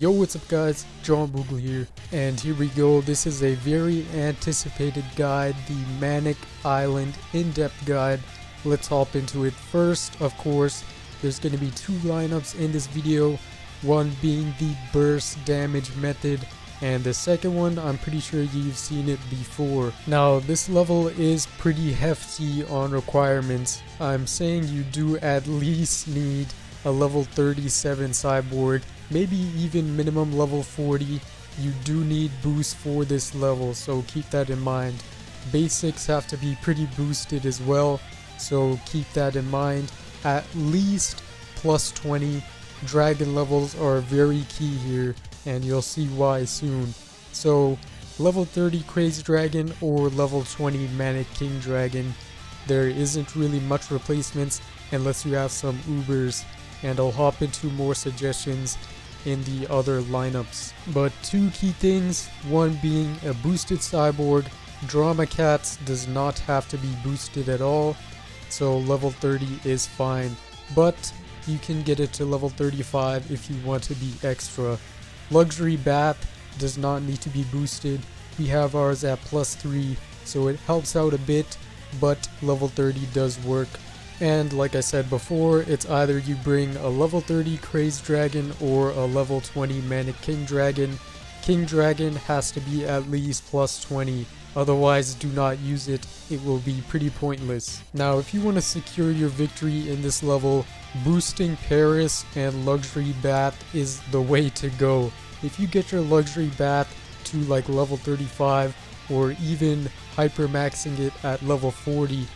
Yo, what's up guys, Boogle here, and here we go. This is a very anticipated guide, the Manic Island in-depth guide. Let's hop into it. First, of course, there's going to be two lineups in this video, one being the burst damage method, and the second one, I'm pretty sure you've seen it before. Now, this level is pretty hefty on requirements. I'm saying you do at least need a level 37 cyborg, maybe even minimum level 40. You do need boost for this level, so keep that in mind. Basics have to be pretty boosted as well, so keep that in mind. At least plus 20. Dragon levels are very key here, and you'll see why soon. So level 30 Crazy Dragon or level 20 Manic King Dragon, there isn't really much replacements unless you have some Ubers, and I'll hop into more suggestions in the other lineups. But two key things, one being a boosted cyborg. Drama Cats does not have to be boosted at all, so level 30 is fine, but you can get it to level 35 if you want to be extra. Luxury Bath does not need to be boosted. We have ours at plus 3, so it helps out a bit, but level 30 does work. And like I said before, it's either you bring a level 30 Crazed Dragon or a level 20 Manic King Dragon. King Dragon has to be at least plus 20, otherwise do not use it, it will be pretty pointless. Now if you want to secure your victory in this level, boosting Paris and Luxury Bath is the way to go. If you get your Luxury Bath to like level 35 or even hypermaxing it at level 40,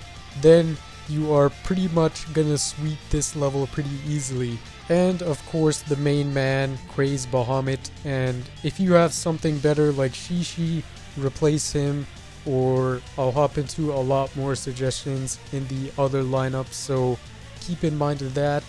then you are pretty much gonna sweep this level pretty easily. And of course the main man, Crazed Bahamut, and if you have something better like Shishi, replace him, or I'll hop into a lot more suggestions in the other lineups, so keep in mind of that.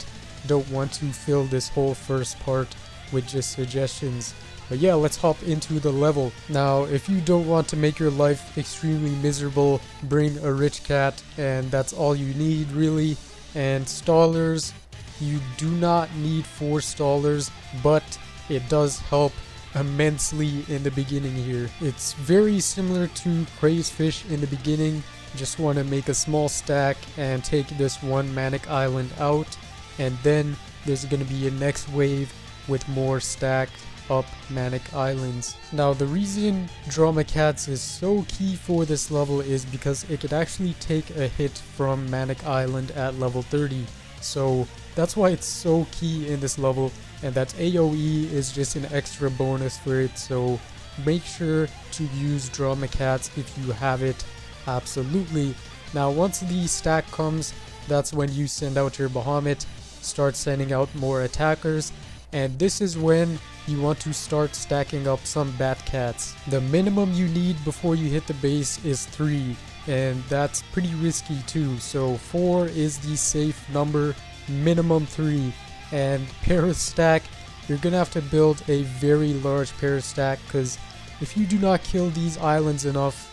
Don't want to fill this whole first part with just suggestions. But yeah, let's hop into the level. Now, if you don't want to make your life extremely miserable, bring a rich cat, and that's all you need really. And stallers, you do not need 4 stallers, but it does help immensely in the beginning here. It's very similar to Crazed Fish in the beginning. Just want to make a small stack and take this one Manic Island out, and then there's going to be a next wave with more stacked up Manic Islands. Now the reason Drama Cats is so key for this level is because it could actually take a hit from Manic Island at level 30. So that's why it's so key in this level, and that AoE is just an extra bonus for it, so make sure to use Drama Cats if you have it. Absolutely. Now once the stack comes, that's when you send out your Bahamut, start sending out more attackers, and this is when you want to start stacking up some Bat Cats. The minimum you need before you hit the base is 3, and that's pretty risky too, so 4 is the safe number, minimum 3. And Paris stack, you're gonna have to build a very large Paris stack, because if you do not kill these islands enough,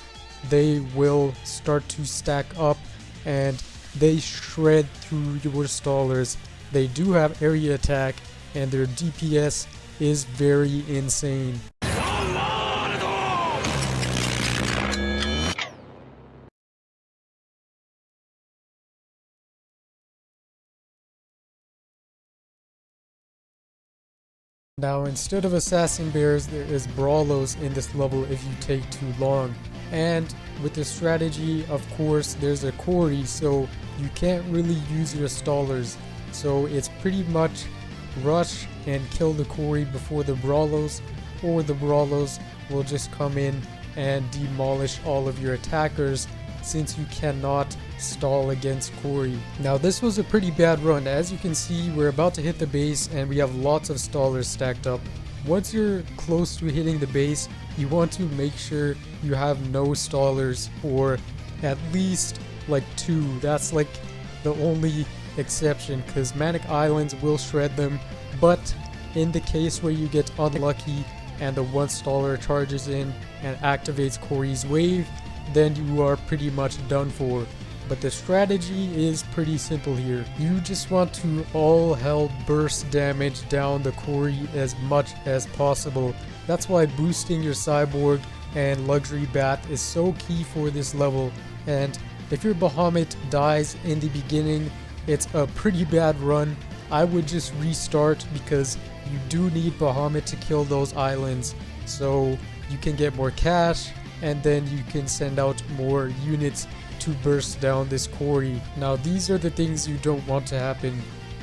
they will start to stack up and they shred through your stallers. They do have area attack, and their DPS is very insane. Now instead of Assassin Bears, there is Brawlos in this level if you take too long. And with the strategy, of course, there's a Cory, so you can't really use your stallers. So it's pretty much rush and kill the Cory before the Brawlos, or the Brawlos will just come in and demolish all of your attackers, since you cannot stall against Cory. Now this was a pretty bad run. As you can see, we're about to hit the base and we have lots of stallers stacked up. Once you're close to hitting the base, you want to make sure you have no stallers, or at least like 2. That's like the only exception, because Manic Islands will shred them, but in the case where you get unlucky and the one staller charges in and activates Cory's wave, then you are pretty much done for. But the strategy is pretty simple here. You just want to all hell burst damage down the quarry as much as possible. That's why boosting your cyborg and luxury bat is so key for this level. And if your Bahamut dies in the beginning, it's a pretty bad run. I would just restart because you do need Bahamut to kill those islands, so you can get more cash and then you can send out more units to burst down this quarry. Now these are the things you don't want to happen: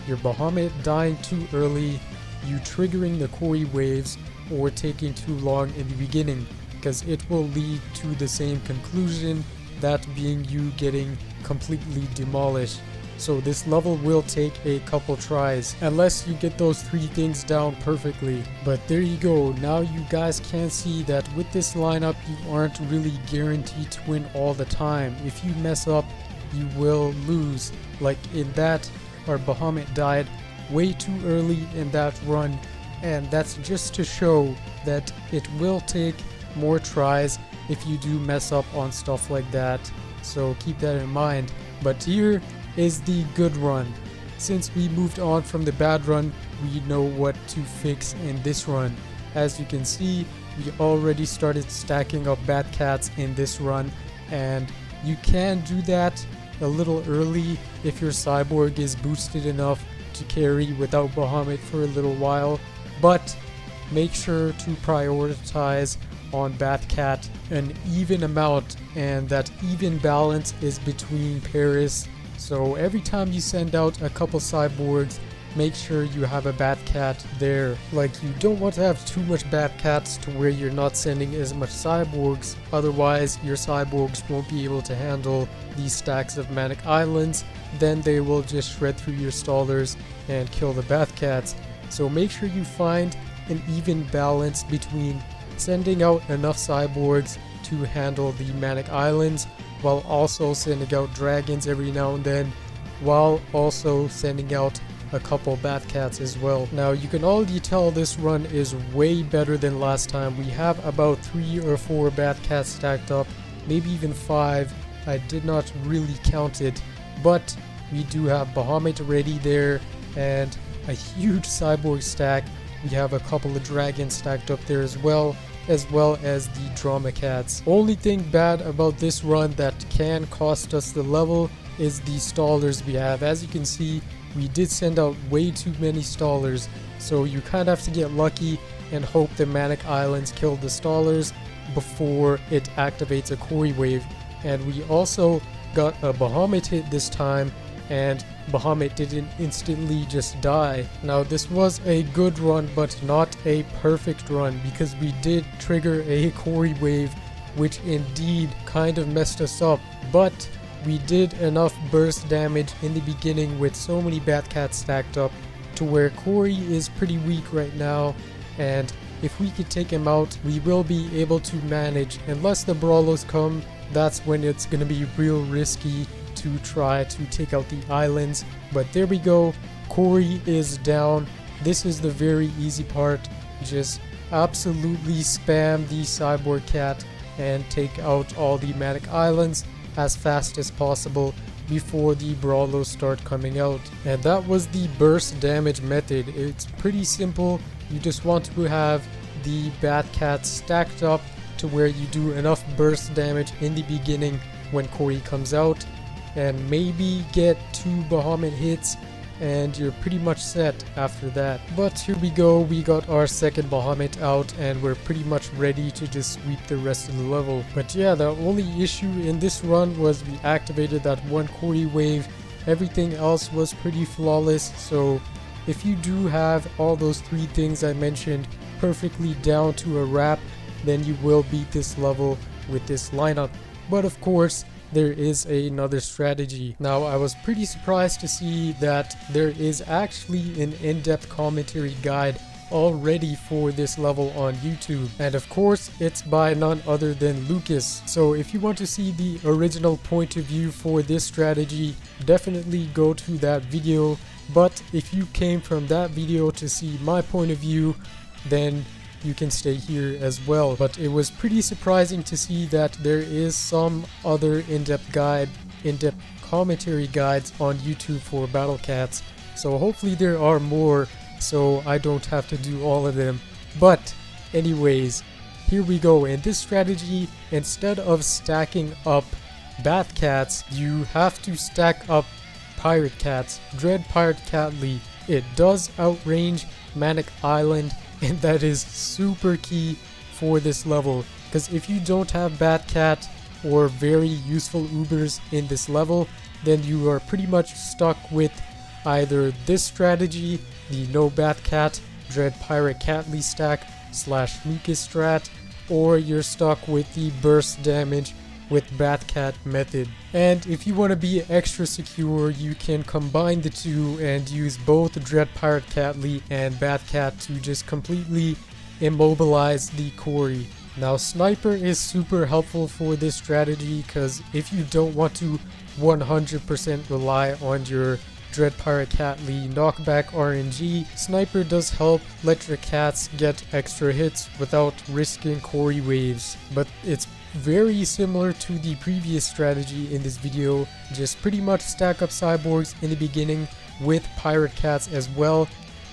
your Bahamut dying too early, you triggering the quarry waves, or taking too long in the beginning, because it will lead to the same conclusion, that being you getting completely demolished. So this level will take a couple tries, unless you get those 3 things down perfectly. But there you go, now you guys can see that with this lineup you aren't really guaranteed to win all the time. If you mess up, you will lose. Like in that, our Bahamut died way too early in that run, and that's just to show that it will take more tries if you do mess up on stuff like that. So keep that in mind. But here is the good run. Since we moved on from the bad run, we know what to fix in this run. As you can see, we already started stacking up bat cats in this run, and you can do that a little early if your cyborg is boosted enough to carry without Bahamut for a little while, but make sure to prioritize on bat cat an even amount, and that even balance is between Paris. So every time you send out a couple cyborgs, make sure you have a bat cat there. Like, you don't want to have too much bat cats to where you're not sending as much cyborgs, otherwise your cyborgs won't be able to handle these stacks of Manic Islands. Then they will just shred through your stallers and kill the bat cats. So make sure you find an even balance between sending out enough cyborgs to handle the Manic Islands, while also sending out dragons every now and then, while also sending out a couple bat cats as well. Now you can already tell this run is way better than last time. We have about 3 or 4 bat cats stacked up, maybe even 5. I did not really count it, but we do have Bahamut ready there and a huge cyborg stack. We have a couple of dragons stacked up there as well as the drama cats. Only thing bad about this run that can cost us the level is the stallers we have. As you can see, we did send out way too many stallers, so you kind of have to get lucky and hope the Manic Islands kill the stallers before it activates a quarry wave. And we also got a Bahamut hit this time, and Bahamut didn't instantly just die. Now this was a good run, but not a perfect run, because we did trigger a quarry wave, which indeed kind of messed us up, but we did enough burst damage in the beginning with so many bat cats stacked up to where quarry is pretty weak right now, and if we could take him out, we will be able to manage. Unless the brawlers come, that's when it's gonna be real risky to try to take out the islands. But there we go, quarry is down. This is the very easy part. Just absolutely spam the cyborg cat and take out all the Manic Islands as fast as possible before the brawlers start coming out. And that was the burst damage method. It's pretty simple. You just want to have the bat cats stacked up to where you do enough burst damage in the beginning when quarry comes out, and maybe get 2 Bahamut hits and you're pretty much set after that. But here we go, we got our second Bahamut out and we're pretty much ready to just sweep the rest of the level. But yeah, the only issue in this run was we activated that one quarry wave. Everything else was pretty flawless, so if you do have all those 3 things I mentioned perfectly down to a wrap, then you will beat this level with this lineup. But of course, there is another strategy. Now, I was pretty surprised to see that there is actually an in-depth commentary guide already for this level on YouTube, and of course it's by none other than Lucas. So if you want to see the original point of view for this strategy, definitely go to that video. But if you came from that video to see my point of view, then you can stay here as well. But it was pretty surprising to see that there is some other in-depth guide, in-depth commentary guides on YouTube for battle cats, so hopefully there are more so I don't have to do all of them. But anyways, here we go. In this strategy, instead of stacking up bat cats, you have to stack up pirate cats. Dread Pirate Catly. It does outrange Manic Island, and that is super key for this level, because if you don't have bat cat or very useful ubers in this level, then you are pretty much stuck with either this strategy, the no bat cat Dread Pirate Catly stack / Mucus strat, or you're stuck with the burst damage with Batcat method. And if you want to be extra secure, you can combine the two and use both Dread Pirate Catly and Batcat to just completely immobilize the Cory. Now Sniper is super helpful for this strategy, because if you don't want to 100% rely on your Dread Pirate Catly knockback RNG, Sniper does help let your cats get extra hits without risking Cory waves. But it's very similar to the previous strategy in this video, just pretty much stack up cyborgs in the beginning with pirate cats as well.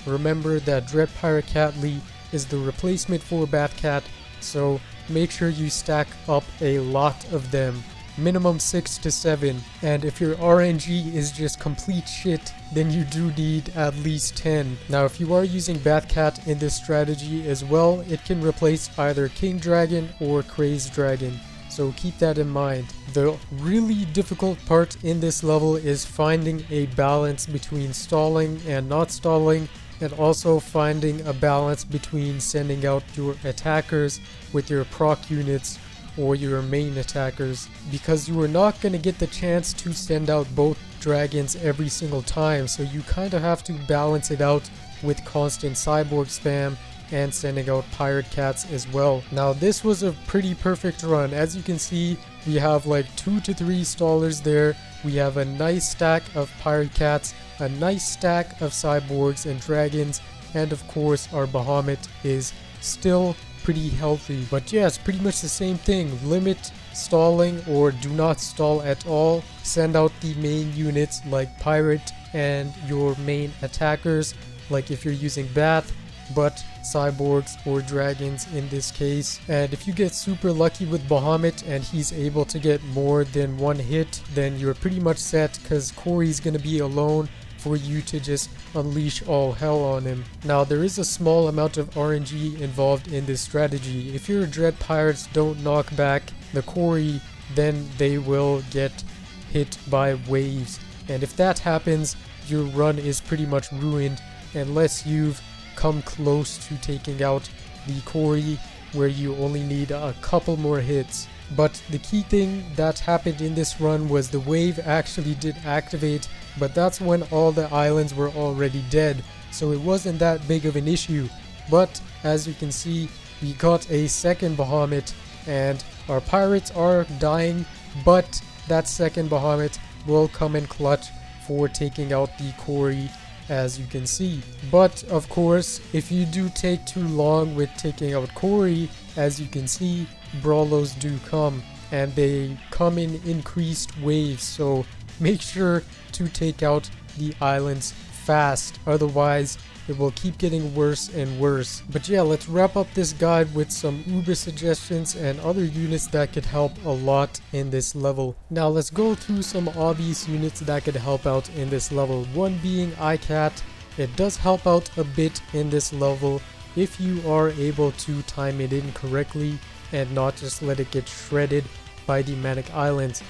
Remember that Dread Pirate Catly is the replacement for Batcat, so make sure you stack up a lot of them. Minimum 6 to 7, and if your RNG is just complete shit, then you do need at least 10. Now if you are using Batcat in this strategy as well, it can replace either King Dragon or Crazed Dragon, so keep that in mind. The really difficult part in this level is finding a balance between stalling and not stalling, and also finding a balance between sending out your attackers with your proc units or your main attackers, because you are not going to get the chance to send out both dragons every single time, so you kind of have to balance it out with constant cyborg spam and sending out pirate cats as well. Now this was a pretty perfect run. As you can see, we have like 2 to 3 stallers there, we have a nice stack of pirate cats, a nice stack of cyborgs and dragons, and of course our Bahamut is still pretty healthy. But yeah, it's pretty much the same thing. Limit stalling or do not stall at all. Send out the main units like pirate and your main attackers, like if you're using Bath, but cyborgs or dragons in this case. And if you get super lucky with Bahamut and he's able to get more than one hit, then you're pretty much set, because Cory's gonna be alone for you to just unleash all hell on him. Now there is a small amount of RNG involved in this strategy. If your Dread Pirates don't knock back the Cory, then they will get hit by waves, and if that happens, your run is pretty much ruined unless you've come close to taking out the Cory, where you only need a couple more hits. But the key thing that happened in this run was the wave actually did activate, but that's when all the islands were already dead, so it wasn't that big of an issue. But as you can see, we got a second Bahamut, and our pirates are dying, but that second Bahamut will come in clutch for taking out the Cory, as you can see. But of course, if you do take too long with taking out Cory, as you can see, Brawlos do come, and they come in increased waves, so make sure to take out the islands fast, otherwise it will keep getting worse and worse. But yeah, let's wrap up this guide with some Uber suggestions and other units that could help a lot in this level. Now let's go through some obvious units that could help out in this level. One being iCat. It does help out a bit in this level if you are able to time it in correctly and not just let it get shredded by the Manic Islands.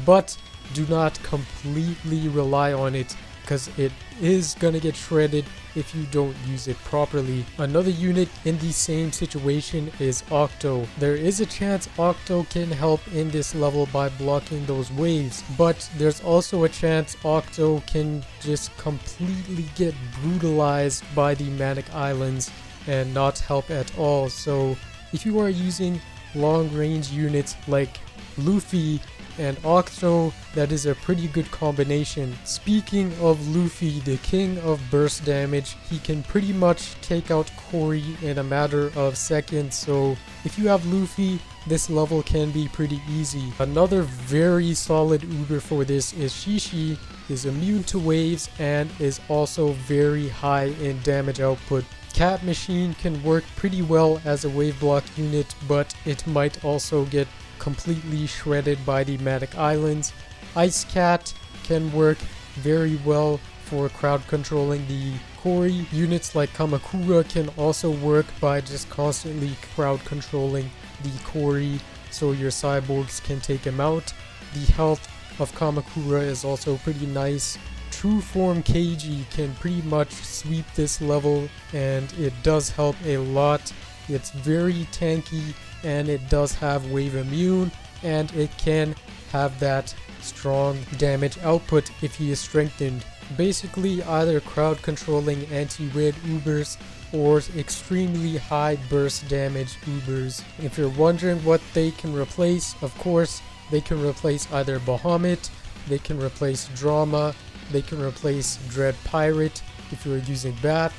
But do not completely rely on it, because it is gonna get shredded if you don't use it properly. Another unit in the same situation is Octo. There is a chance Octo can help in this level by blocking those waves, but there's also a chance Octo can just completely get brutalized by the Manic Islands and not help at all. So if you are using long range units like Luffy and Octo, that is a pretty good combination. Speaking of Luffy, the king of burst damage, he can pretty much take out Cory in a matter of seconds, so if you have Luffy, this level can be pretty easy. Another very solid Uber for this is Shishi, is immune to waves and is also very high in damage output. Cat Machine can work pretty well as a wave block unit, but it might also get completely shredded by the Manic Islands. Ice Cat can work very well for crowd controlling the Cory. Units like Kamakura can also work by just constantly crowd controlling the Cory, so your cyborgs can take him out. The health of Kamakura is also pretty nice. True Form Keiji can pretty much sweep this level, and it does help a lot. It's very tanky, and it does have wave immune, and it can have that strong damage output if he is strengthened. Basically either crowd controlling anti-red Ubers or extremely high burst damage Ubers. If you're wondering what they can replace, of course they can replace either Bahamut, they can replace Drama, they can replace Dread Pirate if you're using Bath,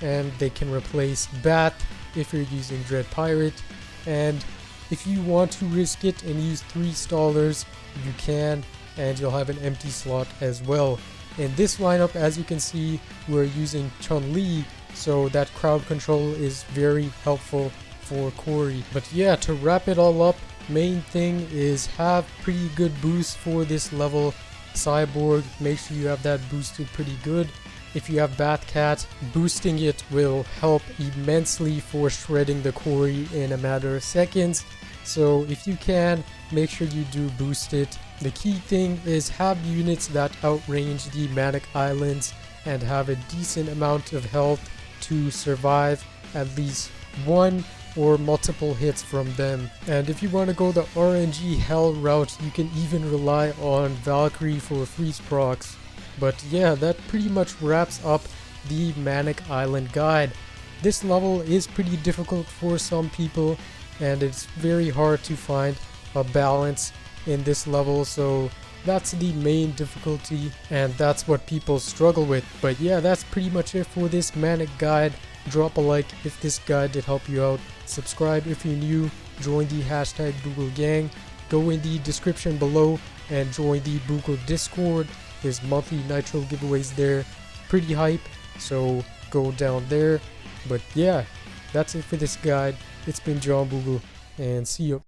and they can replace Bath if you're using Dread Pirate. And if you want to risk it and use 3 stallers, you can, and you'll have an empty slot as well. In this lineup, as you can see, we're using Chun-Li, so that crowd control is very helpful for Cory. But yeah, to wrap it all up, main thing is have pretty good boost for this level. Cyborg, make sure you have that boosted pretty good. If you have Bat Cat, boosting it will help immensely for shredding the Cory in a matter of seconds. So if you can, make sure you do boost it. The key thing is have units that outrange the Manic Islands and have a decent amount of health to survive at least one or multiple hits from them. And if you want to go the RNG hell route, you can even rely on Valkyrie for freeze procs. But yeah, that pretty much wraps up the Manic Island guide. This level is pretty difficult for some people, and it's very hard to find a balance in this level, so that's the main difficulty, and that's what people struggle with. But yeah, that's pretty much it for this Manic guide. Drop a like if this guide did help you out. Subscribe if you're new. Join the hashtag Boogle gang. Go in the description below and join the Boogle Discord. There's monthly Nitro giveaways there. Pretty hype, so go down there. But yeah, that's it for this guide. It's been John Boogle, and see you.